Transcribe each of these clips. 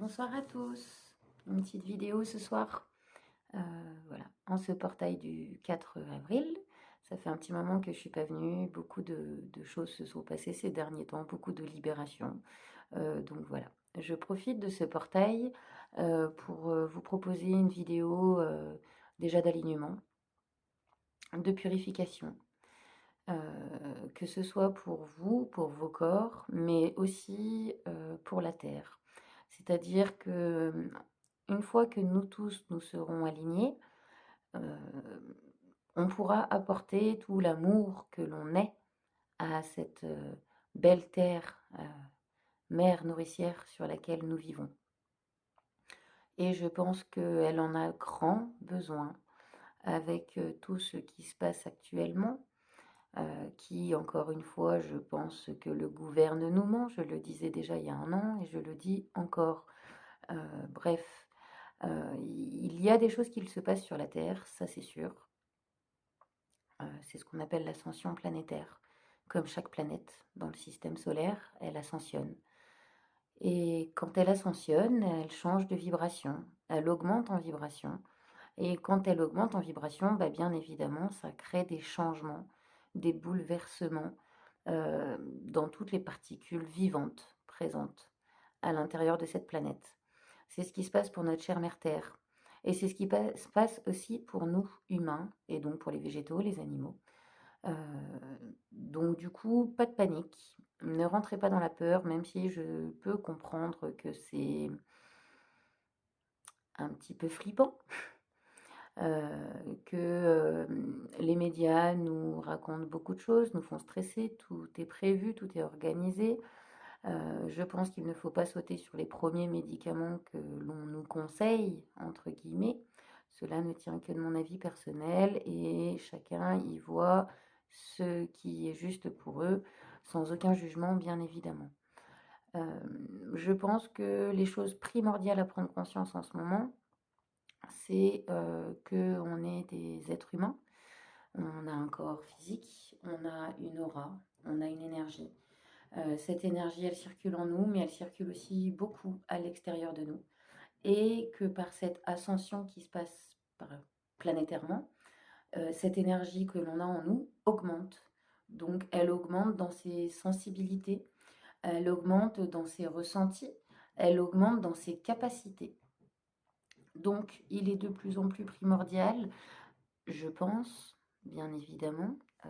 Bonsoir à tous. Une petite vidéo ce soir, heu, voilà, en ce portail du 4 avril. Ça fait un petit moment que je suis pas venue, beaucoup de choses se sont passées ces derniers temps, beaucoup de libérations, donc voilà. Je profite de ce portail, pour, vous proposer une vidéo, déjà d'alignement, de purification, que ce soit pour vous, pour vos corps, mais aussi, pour la terre. C'est-à-dire que, une fois que nous tous, nous serons alignés, heu, on pourra apporter tout l'amour que l'on est à cette, belle terre, mère nourricière sur laquelle nous vivons et je pense qu'elle en a grand besoin avec, tout ce qui se passe actuellement, qui encore une fois, je pense que le gouvernement, je le disais déjà il y a un an et je le dis encore. Bref, il y a des choses qui se passent sur la Terre, ça c'est sûr. C'est ce qu'on appelle l'ascension planétaire. Comme chaque planète dans le système solaire, elle ascensionne et quand elle ascensionne, elle change de vibration, elle augmente en vibration et quand elle augmente en vibration, bah, bien évidemment, ça crée des changements, des bouleversements, dans toutes les particules vivantes présentes à l'intérieur de cette planète. C'est ce qui se passe pour notre chère mère Terre et c'est ce qui se passe aussi pour nous humains et donc pour les végétaux, les animaux. Donc du coup, pas de panique. Ne rentrez pas dans la peur, même si je peux comprendre que c'est un petit peu flippant. Les médias nous racontent beaucoup de choses, nous font stresser, tout est prévu, tout est organisé. Je pense qu'il ne faut pas sauter sur les premiers médicaments que l'on nous «conseille» entre guillemets. Cela ne tient que de mon avis personnel et chacun y voit ce qui est juste pour eux, sans aucun jugement bien évidemment. Je pense que les choses primordiales à prendre conscience en ce moment, c'est, qu'on est des êtres humains. On a un corps physique, on a une aura, on a une énergie. Cette énergie, elle circule en nous, mais elle circule aussi beaucoup à l'extérieur de nous et que par cette ascension qui se passe planétairement, cette énergie que l'on a en nous augmente. Donc elle augmente dans ses sensibilités, elle augmente dans ses ressentis, elle augmente dans ses capacités. Donc il est de plus en plus primordial, je pense, bien évidemment, heu,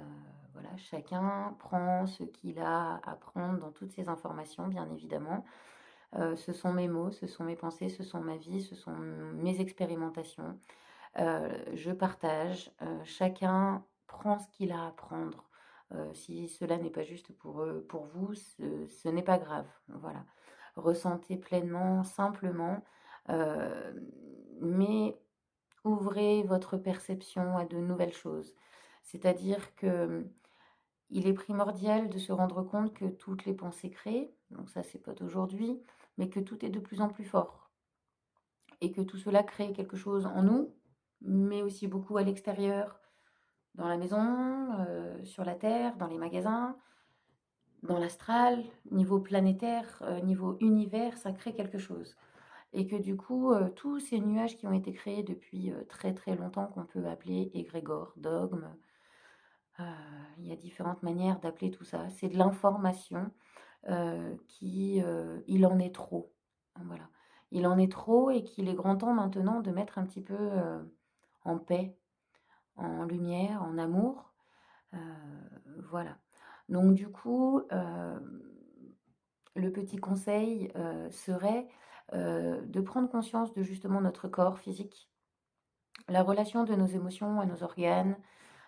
voilà, chacun prend ce qu'il a à prendre dans toutes ces informations, bien évidemment. Ce sont mes mots, ce sont mes pensées, ce sont ma vie, ce sont mes expérimentations. Je partage, chacun prend ce qu'il a à prendre. Si cela n'est pas juste pour vous, ce n'est pas grave, voilà. Ressentez pleinement, simplement, mais ouvrez votre perception à de nouvelles choses. C'est-à-dire que, il est primordial de se rendre compte que toutes les pensées créent, donc ça c'est pas d'aujourd'hui, mais que tout est de plus en plus fort et que tout cela crée quelque chose en nous, mais aussi beaucoup à l'extérieur, dans la maison, sur la terre, dans les magasins, dans l'astral, niveau planétaire, niveau univers, ça crée quelque chose et que du coup, tous ces nuages qui ont été créés depuis, très, très longtemps qu'on peut appeler égrégore, dogme, heu, il y a différentes manières d'appeler tout ça. C'est de l'information, il en est trop. Voilà. Il en est trop et qu'il est grand temps maintenant de mettre un petit peu, en paix, en lumière, en amour, heu, voilà. Donc du coup, le petit conseil, serait, de prendre conscience de justement notre corps physique, la relation de nos émotions à nos organes,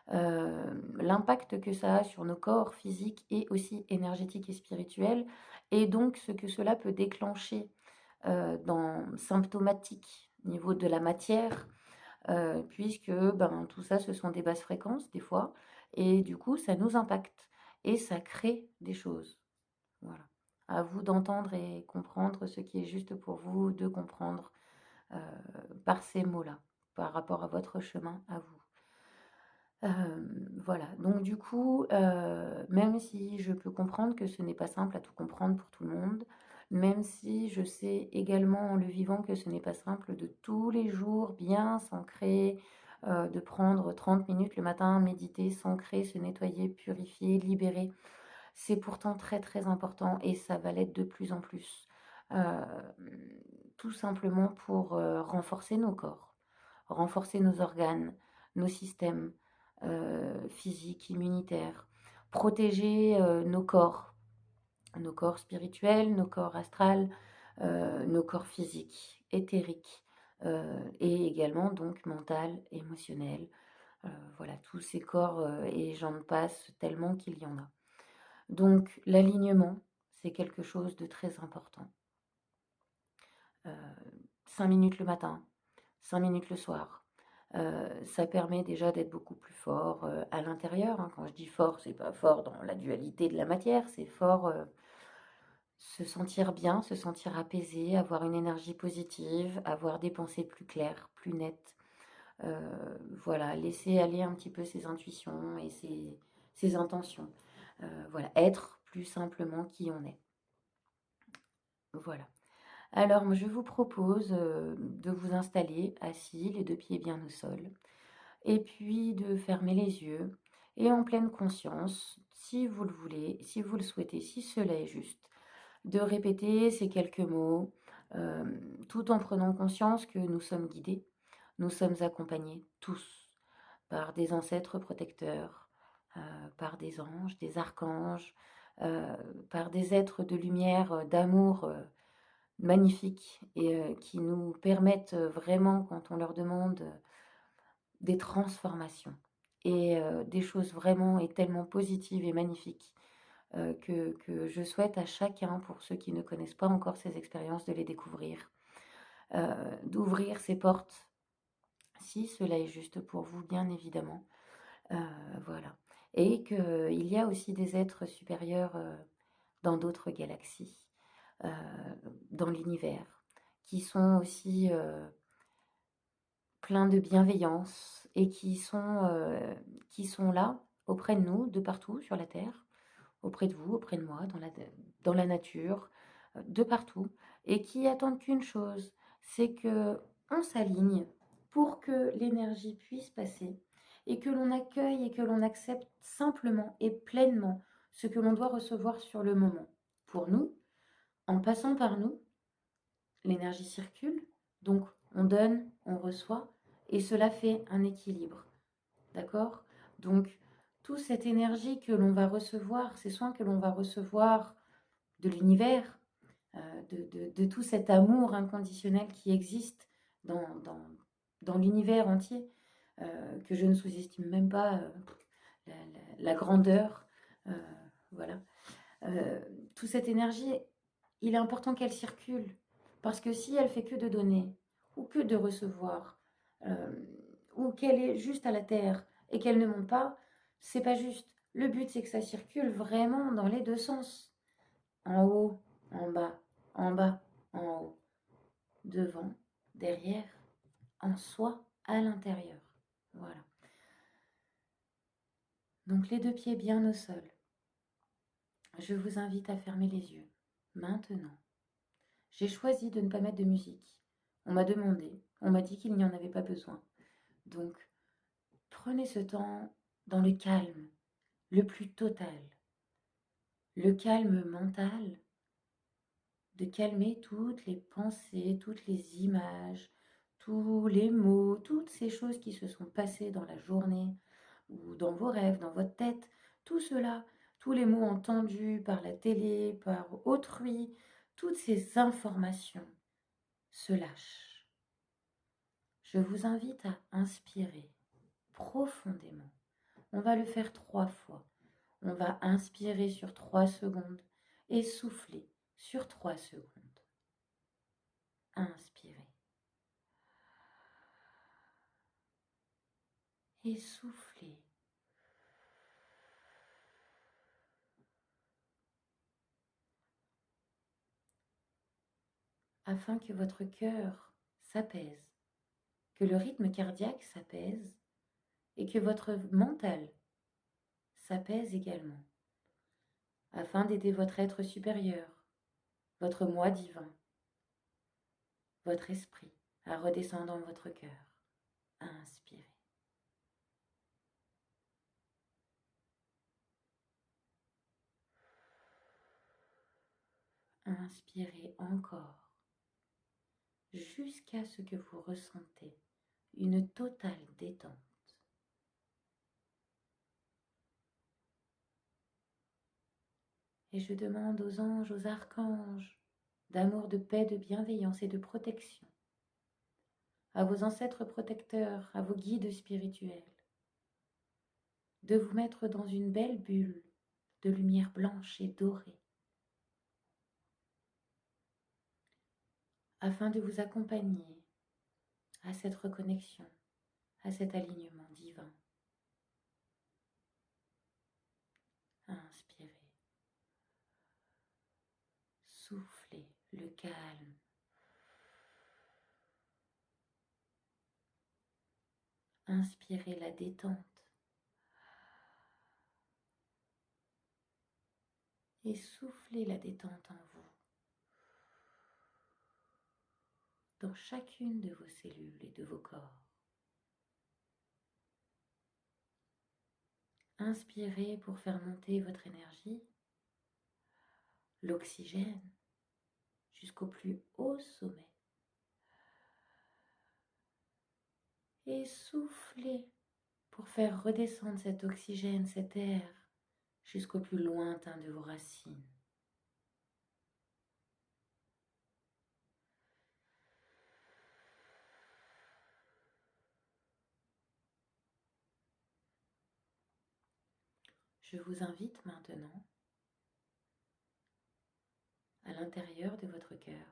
l'impact que ça a sur nos corps physiques et aussi énergétiques et spirituels et donc ce que cela peut déclencher, dans symptomatique, au niveau de la matière, puisque, ben, tout ça, ce sont des basses fréquences des fois et du coup, ça nous impacte et ça crée des choses. Voilà. À vous d'entendre et comprendre ce qui est juste pour vous de comprendre, heu, par ces mots-là, par rapport à votre chemin à vous. Voilà, donc du coup, même si je peux comprendre que ce n'est pas simple à tout comprendre pour tout le monde, même si je sais également en le vivant que ce n'est pas simple de tous les jours bien s'ancrer, de prendre 30 minutes le matin, méditer, s'ancrer, se nettoyer, purifier, libérer. C'est pourtant très, très important et ça va l'être de plus en plus. Tout simplement pour, renforcer nos corps, renforcer nos organes, nos systèmes, physiques, immunitaires, protéger, nos corps spirituels, nos corps astrales, nos corps physiques, éthériques, et également donc mental, émotionnel, voilà tous ces corps, et j'en passe tellement qu'il y en a. Donc l'alignement, c'est quelque chose de très important. 5 minutes le matin, 5 minutes le soir. Ça permet déjà d'être beaucoup plus fort, à l'intérieur, hein. Quand je dis fort, c'est pas fort dans la dualité de la matière, c'est fort, se sentir bien, se sentir apaisé, avoir une énergie positive, avoir des pensées plus claires, plus nettes. Voilà, laisser aller un petit peu ses intuitions et ses intentions. Voilà, être plus simplement qui on est. Voilà. Alors, moi, je vous propose de vous installer assis, les deux pieds bien au sol, et puis de fermer les yeux et en pleine conscience, si vous le voulez, si vous le souhaitez, si cela est juste, de répéter ces quelques mots, tout en prenant conscience que nous sommes guidés, nous sommes accompagnés tous par des ancêtres protecteurs, par des anges, des archanges, heu, par des êtres de lumière, d'amour, magnifiques et qui nous permettent, vraiment quand on leur demande, des transformations et des choses vraiment et tellement positives et magnifiques, que je souhaite à chacun, pour ceux qui ne connaissent pas encore ces expériences, de les découvrir, d'ouvrir ces portes, si cela est juste pour vous, bien évidemment, heu, voilà, et qu'il y a aussi des êtres supérieurs, dans d'autres galaxies, heu, dans l'univers, qui sont aussi pleins de bienveillance et qui sont là, auprès de nous, de partout sur la terre, auprès de vous, auprès de moi, dans la nature, de partout, et qui attendent qu'une chose, c'est qu'on s'aligne pour que l'énergie puisse passer et que l'on accueille et que l'on accepte simplement et pleinement ce que l'on doit recevoir sur le moment. Pour nous, en passant par nous, l'énergie circule, donc on donne, on reçoit, et cela fait un équilibre. D'accord? Donc, toute cette énergie que l'on va recevoir, ces soins que l'on va recevoir de l'univers, de tout cet amour inconditionnel qui existe dans, dans, dans l'univers entier, que je ne sous-estime même pas la grandeur. euh, voilà. Euh, Toute cette énergie, il est important qu'elle circule. Parce que si elle fait que de donner, ou que de recevoir, euh, ou qu'elle est juste à la terre et qu'elle ne monte pas, c'est pas juste. Le but, c'est que ça circule vraiment dans les deux sens. En haut, en bas, en bas, en haut, devant, derrière, en soi, à l'intérieur. Voilà. Donc les deux pieds bien au sol. Je vous invite à fermer les yeux. Maintenant. J'ai choisi de ne pas mettre de musique. On m'a demandé, on m'a dit qu'il n'y en avait pas besoin. Donc, prenez ce temps dans le calme, le plus total. Le calme mental, de calmer toutes les pensées, toutes les images, tous les mots, toutes ces choses qui se sont passées dans la journée ou dans vos rêves, dans votre tête. Tout cela, tous les mots entendus par la télé, par autrui, toutes ces informations se lâchent. Je vous invite à inspirer profondément. On va le faire 3 fois. On va inspirer sur 3 secondes et souffler sur 3 secondes. Inspirez et soufflez. Afin que votre cœur s'apaise, que le rythme cardiaque s'apaise et que votre mental s'apaise également, afin d'aider votre être supérieur votre moi divin, votre esprit à redescendre dans votre cœur. Inspirez. Inspirez encore jusqu'à ce que vous ressentez une totale détente. Et je demande aux anges, aux archanges, d'amour, de paix, de bienveillance et de protection, à vos ancêtres protecteurs, à vos guides spirituels, de vous mettre dans une belle bulle de lumière blanche et dorée, afin de vous accompagner à cette reconnexion, à cet alignement divin. Inspirez, soufflez le calme. Inspirez la détente et soufflez la détente en vous, dans chacune de vos cellules et de vos corps. Inspirez pour faire monter votre énergie, l'oxygène, jusqu'au plus haut sommet. Et soufflez pour faire redescendre cet oxygène, cet air, jusqu'au plus lointain de vos racines. Je vous invite maintenant, à l'intérieur de votre cœur,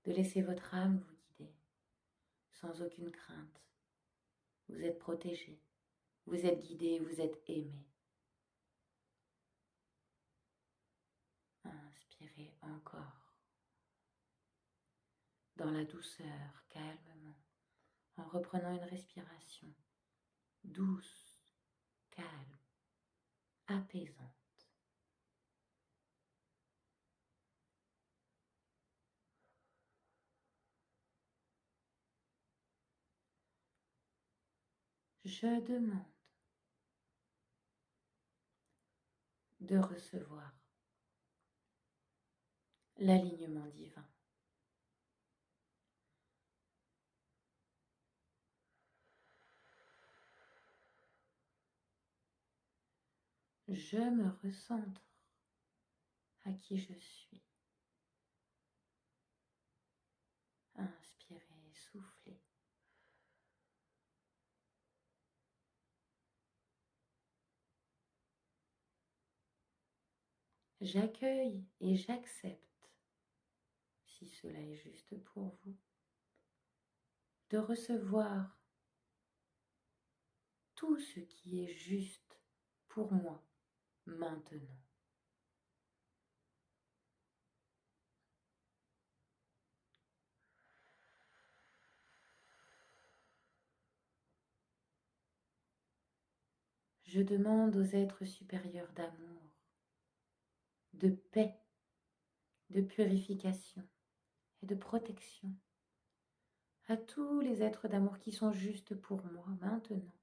de laisser votre âme vous guider, sans aucune crainte. Vous êtes protégé, vous êtes guidé, vous êtes aimé. Inspirez encore, dans la douceur, calmement, en reprenant une respiration douce, calme, apaisante. Je demande de recevoir l'alignement divin. Je me recentre à qui je suis. Inspirez, soufflez. J'accueille et j'accepte, si cela est juste pour vous, de recevoir tout ce qui est juste pour moi maintenant. Je demande aux êtres supérieurs d'amour, de paix, de purification et de protection, à tous les êtres d'amour qui sont justes pour moi maintenant,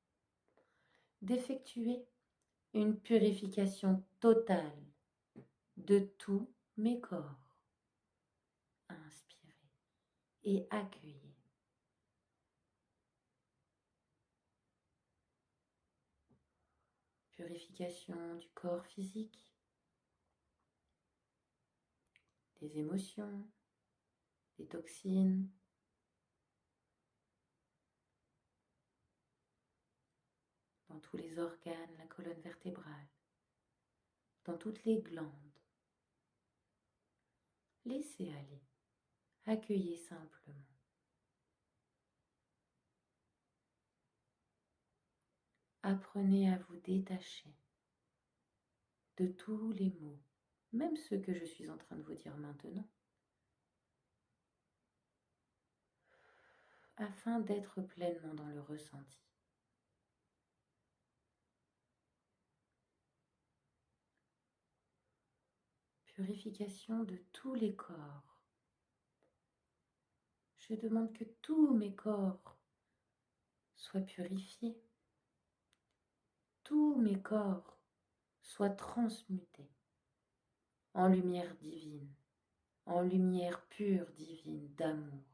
d'effectuer une purification totale de tous mes corps. Inspirez et accueillez. Purification du corps physique, des émotions, des toxines, dans tous les organes, la colonne vertébrale, dans toutes les glandes. Laissez aller, accueillez simplement. Apprenez à vous détacher de tous les mots, même ceux que je suis en train de vous dire maintenant, afin d'être pleinement dans le ressenti. Purification de tous les corps. Je demande que tous mes corps soient purifiés, tous mes corps soient transmutés en lumière divine, en lumière pure divine d'amour.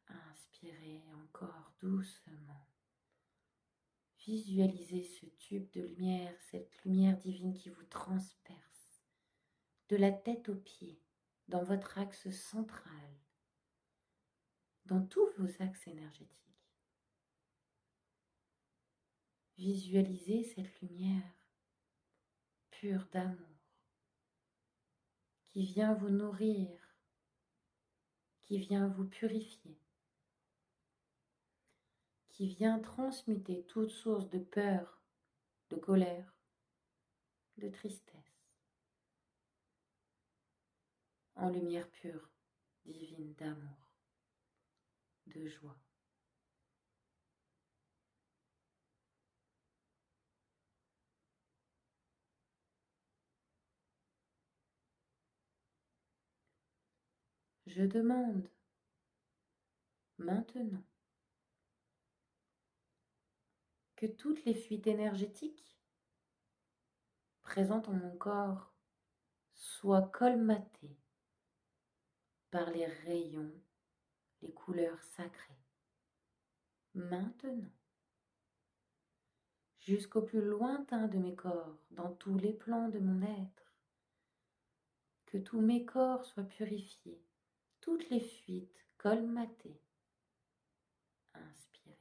Inspirez encore doucement. Visualisez ce tube de lumière, cette lumière divine qui vous transperce de la tête aux pieds, dans votre axe central, dans tous vos axes énergétiques. Visualisez cette lumière pure d'amour qui vient vous nourrir, qui vient vous purifier, qui vient transmuter toute source de peur, de colère, de tristesse, en lumière pure, divine d'amour, de joie. Je demande maintenant que toutes les fuites énergétiques présentes en mon corps soient colmatées par les rayons, les couleurs sacrées. Maintenant, jusqu'au plus lointain de mes corps, dans tous les plans de mon être, que tous mes corps soient purifiés, toutes les fuites colmatées. Inspirez.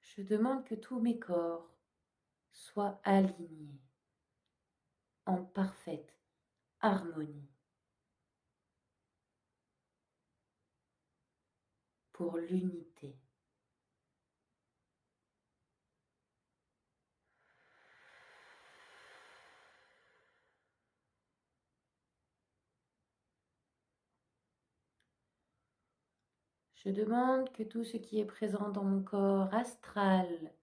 Je demande que tous mes corps soient alignés en parfaite harmonie pour l'unité. Je demande que tout ce qui est présent dans mon corps astral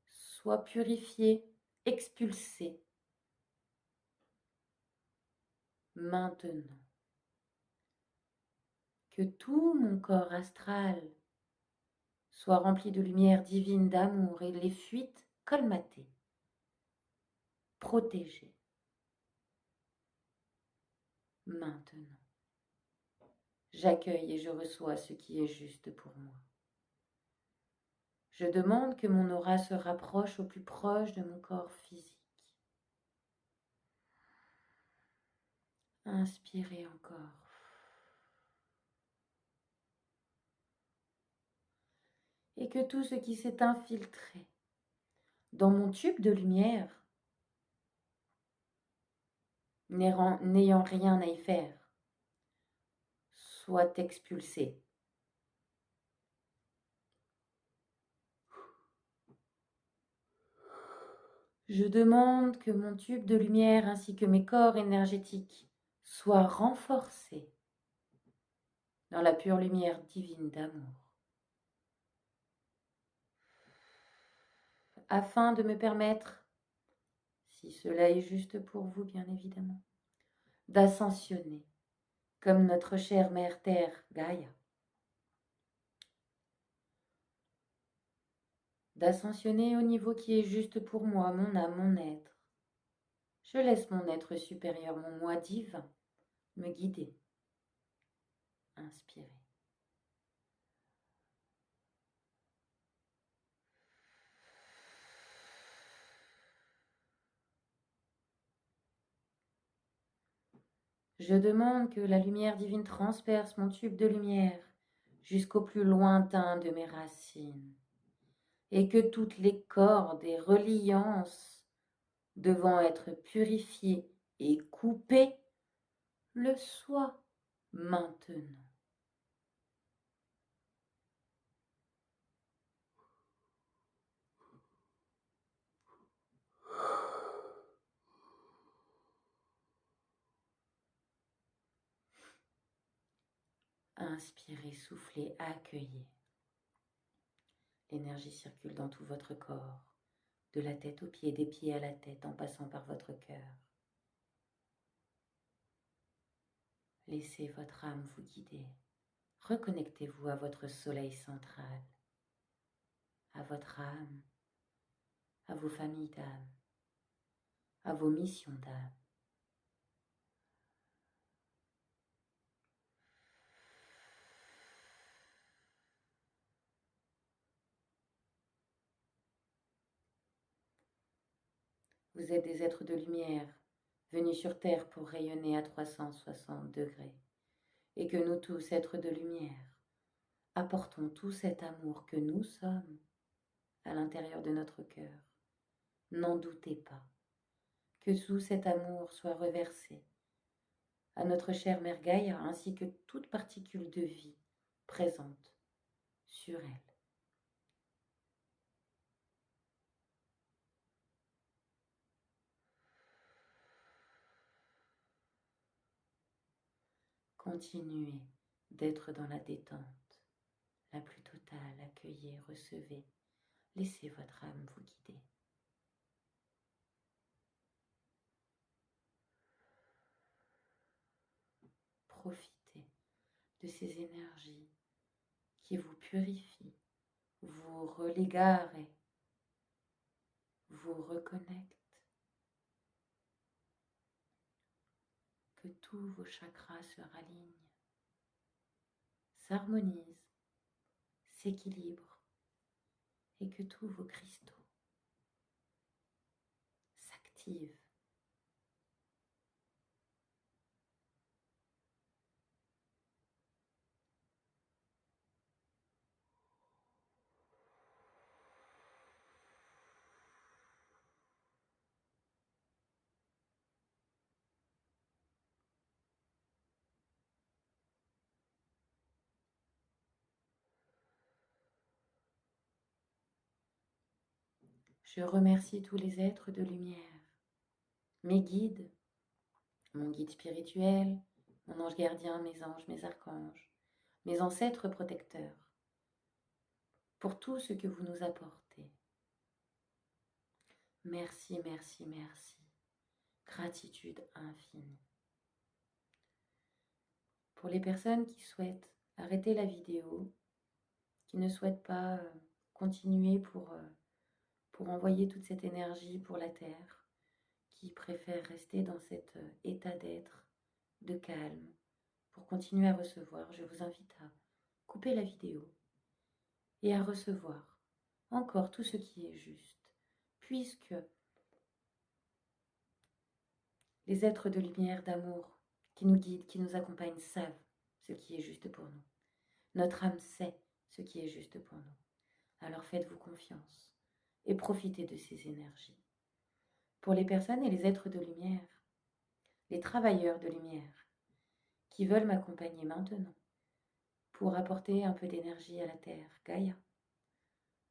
soit purifié, expulsé. Maintenant, que tout mon corps astral soit rempli de lumière divine d'amour et les fuites colmatées, protégées. Maintenant, j'accueille et je reçois ce qui est juste pour moi. Je demande que mon aura se rapproche au plus proche de mon corps physique. Inspirez encore. Et que tout ce qui s'est infiltré dans mon tube de lumière, n'ayant rien à y faire, soit expulsé. Je demande que mon tube de lumière ainsi que mes corps énergétiques soient renforcés dans la pure lumière divine d'amour, afin de me permettre, si cela est juste pour vous bien évidemment, d'ascensionner comme notre chère mère Terre Gaïa, d'ascensionner au niveau qui est juste pour moi, mon âme, mon être. Je laisse mon être supérieur, mon moi divin, me guider. Inspirez. Je demande que la lumière divine transperce mon tube de lumière jusqu'au plus lointain de mes racines, et que toutes les cordes et reliances devant être purifiées et coupées le soient maintenant. Inspirez, soufflez, accueillez. L'énergie circule dans tout votre corps, de la tête aux pieds, des pieds à la tête, en passant par votre cœur. Laissez votre âme vous guider. Reconnectez-vous à votre soleil central, à votre âme, à vos familles d'âme, à vos missions d'âme. Vous êtes des êtres de lumière, venus sur Terre pour rayonner à 360 degrés. Et que nous tous, êtres de lumière, apportons tout cet amour que nous sommes à l'intérieur de notre cœur. N'en doutez pas, que tout cet amour soit reversé à notre chère Mère Gaïa ainsi que toute particule de vie présente sur elle. Continuez d'être dans la détente la plus totale, accueillez, recevez, laissez votre âme vous guider. Profitez de ces énergies qui vous purifient, vous relégarent, vous reconnectent, que tous vos chakras se ralignent, s'harmonisent, s'équilibrent et que tous vos cristaux s'activent. Je remercie tous les êtres de lumière, mes guides, mon guide spirituel, mon ange gardien, mes anges, mes archanges, mes ancêtres protecteurs, pour tout ce que vous nous apportez. Merci, merci, merci. Gratitude infinie. Pour les personnes qui souhaitent arrêter la vidéo, qui ne souhaitent pas continuer pour envoyer toute cette énergie pour la Terre, qui préfèrent rester dans cet état d'être, de calme, pour continuer à recevoir, je vous invite à couper la vidéo et à recevoir encore tout ce qui est juste, puisque les êtres de lumière, d'amour, qui nous guident, qui nous accompagnent, savent ce qui est juste pour nous. Notre âme sait ce qui est juste pour nous. Alors faites-vous confiance et profitez de ces énergies. Pour les personnes et les êtres de lumière, les travailleurs de lumière, qui veulent m'accompagner maintenant pour apporter un peu d'énergie à la Terre, Gaïa,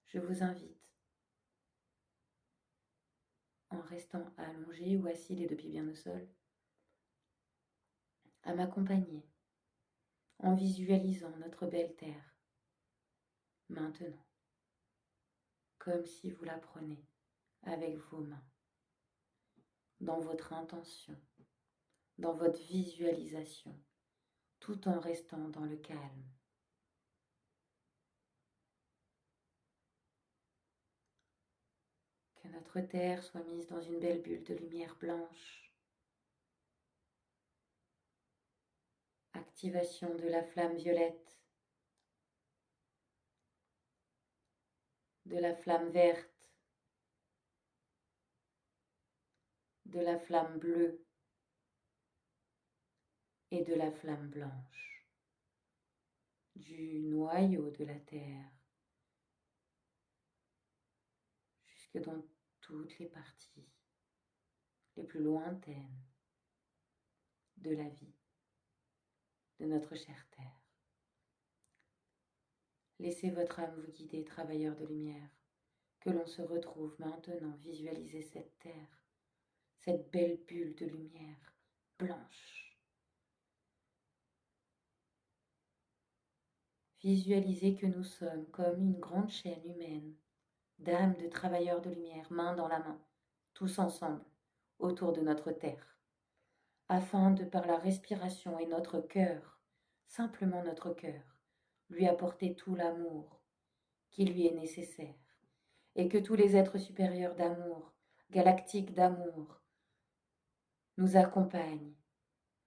je vous invite, en restant allongé ou assis les deux pieds bien au sol, à m'accompagner en visualisant notre belle Terre maintenant, comme si vous la prenez avec vos mains, dans votre intention, dans votre visualisation, tout en restant dans le calme. Que notre terre soit mise dans une belle bulle de lumière blanche. Activation de la flamme violette, de la flamme verte, de la flamme bleue et de la flamme blanche, du noyau de la terre jusque dans toutes les parties les plus lointaines de la vie, de notre chère terre. Laissez votre âme vous guider, travailleurs de lumière, que l'on se retrouve maintenant, visualisez cette terre, cette belle bulle de lumière blanche. Visualisez que nous sommes comme une grande chaîne humaine, d'âmes de travailleurs de lumière, main dans la main, tous ensemble, autour de notre terre, afin de, par la respiration et notre cœur, simplement notre cœur, lui apporter tout l'amour qui lui est nécessaire, et que tous les êtres supérieurs d'amour, galactiques d'amour, nous accompagnent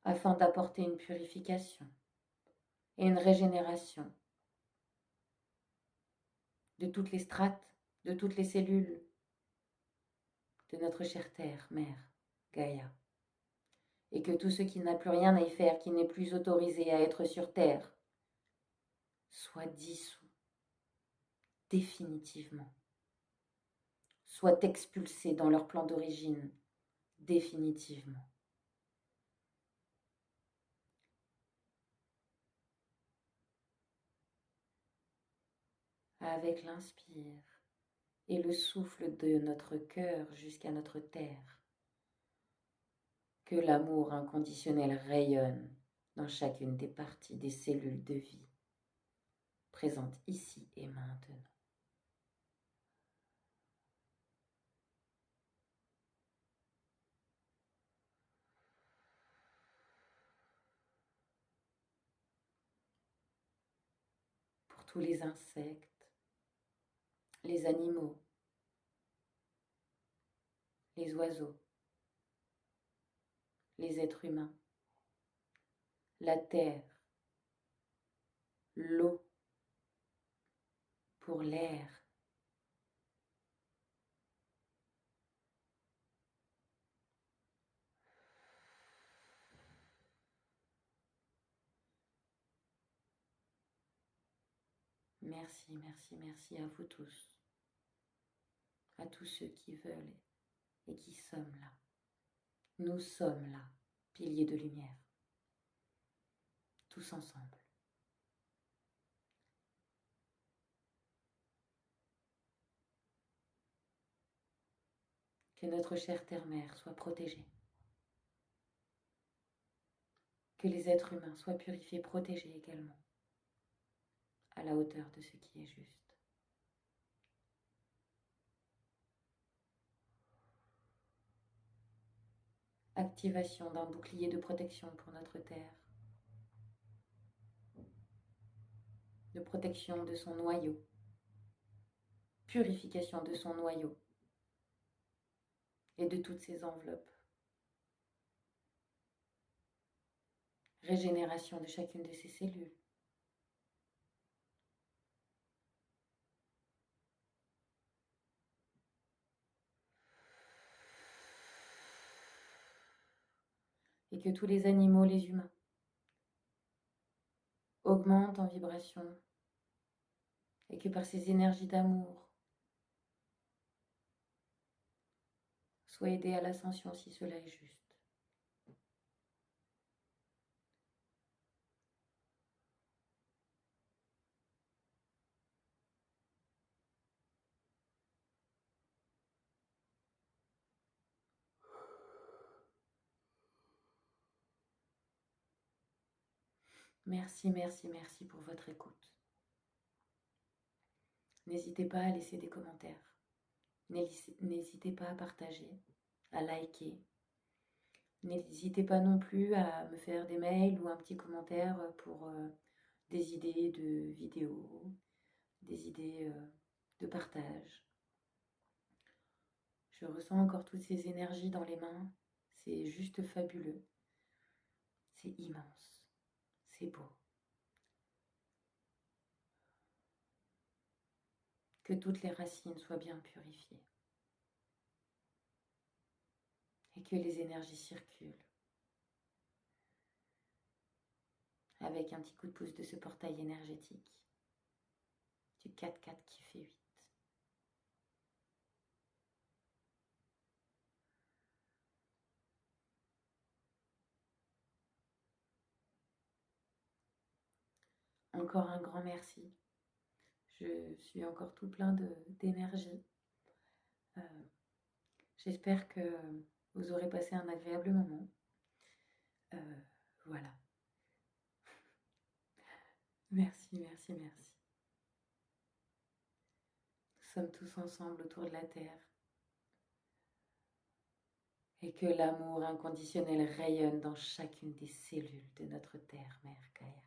afin d'apporter une purification et une régénération de toutes les strates, de toutes les cellules de notre chère terre, mère, Gaïa, et que tout ce qui n'a plus rien à y faire, qui n'est plus autorisé à être sur terre, soit dissous définitivement, soit expulsé dans leur plan d'origine définitivement. Avec l'inspire et le souffle de notre cœur jusqu'à notre terre, que l'amour inconditionnel rayonne dans chacune des parties des cellules de vie présentes ici et maintenant. Pour tous les insectes, les animaux, les oiseaux, les êtres humains, la terre, l'eau, pour l'air, merci, merci, merci à vous tous, à tous ceux qui veulent et qui sommes là. Nous sommes là, piliers de lumière, tous ensemble. Que notre chère terre-mère soit protégée. Que les êtres humains soient purifiés, protégés également, à la hauteur de ce qui est juste. Activation d'un bouclier de protection pour notre terre, de protection de son noyau, purification de son noyau et de toutes ses enveloppes, régénération de chacune de ses cellules. Et que tous les animaux, les humains, augmentent en vibration et que par ces énergies d'amour, soient aidés à l'ascension si cela est juste. Merci, merci, merci pour votre écoute. N'hésitez pas à laisser des commentaires. N'hésitez pas à partager, à liker. N'hésitez pas non plus à me faire des mails ou un petit commentaire pour des idées de vidéos, des idées de partage. Je ressens encore toutes ces énergies dans les mains. C'est juste fabuleux. C'est immense. C'est beau. Que toutes les racines soient bien purifiées. Et que les énergies circulent. Avec un petit coup de pouce de ce portail énergétique. Du 4-4 qui fait 8. Encore un grand merci. Je suis encore tout plein d'énergie. J'espère que vous aurez passé un agréable moment. Voilà. Merci, merci, merci. Nous sommes tous ensemble autour de la Terre et que l'amour inconditionnel rayonne dans chacune des cellules de notre Terre-Mère Gaïa.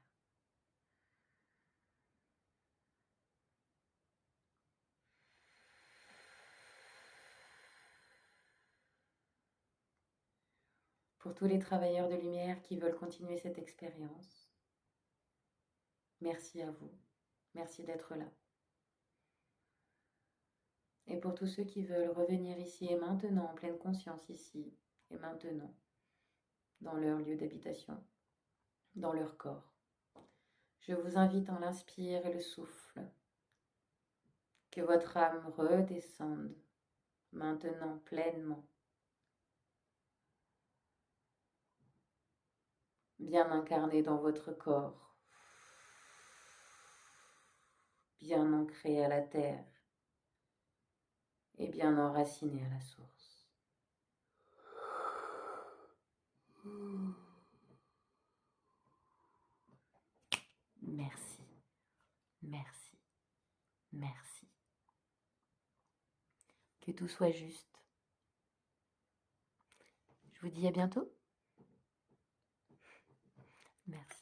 Pour tous les travailleurs de lumière qui veulent continuer cette expérience, merci à vous. Merci d'être là. Et pour tous ceux qui veulent revenir ici et maintenant, en pleine conscience ici et maintenant, dans leur lieu d'habitation, dans leur corps, je vous invite en l'inspire et le souffle, que votre âme redescende maintenant pleinement, bien incarnée dans votre corps, bien ancrée à la terre et bien enracinée à la source. Merci, merci, merci. Que tout soit juste. Je vous dis à bientôt. Merci.